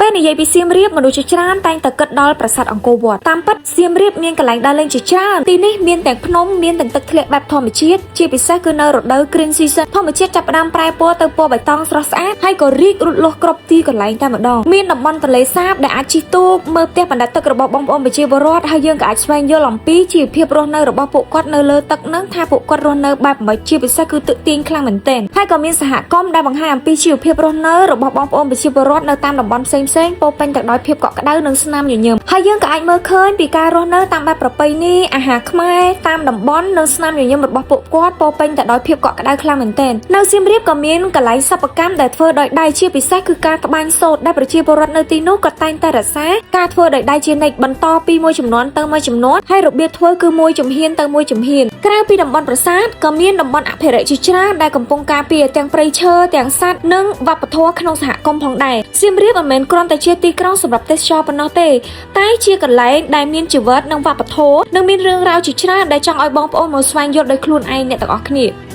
ពេលនិយាយពីសៀមរាបមនុស្សជាច្រើនតែងតែគិតដល់ប្រាសាទអង្គរវត្តតាមពិតសៀមរាបមានកន្លែងដើរលេងជាច្រើនទីនេះមានទាំងភ្នំមានទាំងទឹកធ្លាក់បែបធម្មជាតិជាពិសេសគឺនៅរដូវ green season ធម្មជាតិចាប់ផ្ដើមប្រែពណ៌ទៅពណ៌បៃតងស្រស់ស្អាតហើយក៏រីករូតលាស់គ្រប់ទីកន្លែងតែម្ដងមានតំបន់ទន្លេសាបដែលអាចជិះទូកមើលផ្ទះបណ្ដែតទឹករបស់បងប្អូនប្រជាពលរដ្ឋហើយយើងក៏អាចស្វែងយល់អំពីជីវភាពរស់នៅរបស់ពួកគាត់នៅលើទឹកនឹងថាពួកគាត់រស់នៅបែបម៉េចជាពិសេសគឺទឹកទាញខ្លាំងមែនទែនហើយក៏មានសហគមន៍ដែលបង្ហាញអំពីជីវភាពរស់នៅរបស់បងប្អូនប្រជាពលរដ្ឋនៅតាមតំបន់ផ្សេងៗពោពេញទៅដោយភាពកក់ក្ដៅនិងស្នាមញញឹមហើយយើងក៏អាចមើលឃើញពីការរស់នៅតាមបែបប្រពៃណីអាហារខ្មែរតាមតំបន់និងស្នាមញញឹមរបស់ពួកគាត់ពោពេញទៅដោយភាពកក់ក្ដៅខ្លាំងមែនទែននៅសៀមរាបក៏មានកន្លែងសិប្បកម្មដែលធ្វើដោយដៃជាពិសេសគឺការត្បាញសូត្រដែលប្រជាពលរដ្ឋនៅទីនោះក៏តែងតែរក្សាការធ្វើដោយដៃជានិច្ចបន្តពីមួយជំនាន់ទៅមួយជំនាន់ហើយរបៀបធ្វើគឺមួយជំហានទៅមួយជំហានក្រៅពីតំបន់ប្រាសាទក៏មានតំបន់អភិរក្សជាច្រើនដែលកំពុងការពារទាំងព្រៃឈើទាំងសត្វនិងវប្បធម៌ក្នុងសហគមន៍ផងដែរសៀមរាបមិនមែនគ្រាន់តែជាទីក្រុងសម្រាប់ទេសចរប៉ុណ្ណោះទេតែជាកន្លែងដែលមានជីវិតនិងវប្បធម៌និងមានរឿងរ៉ាវជាច្រើនដែលចង់ឲ្យបងប្អូនមកស្វែងយល់ដោយខ្លួនឯងអ្នកទាំងអស់គ្នា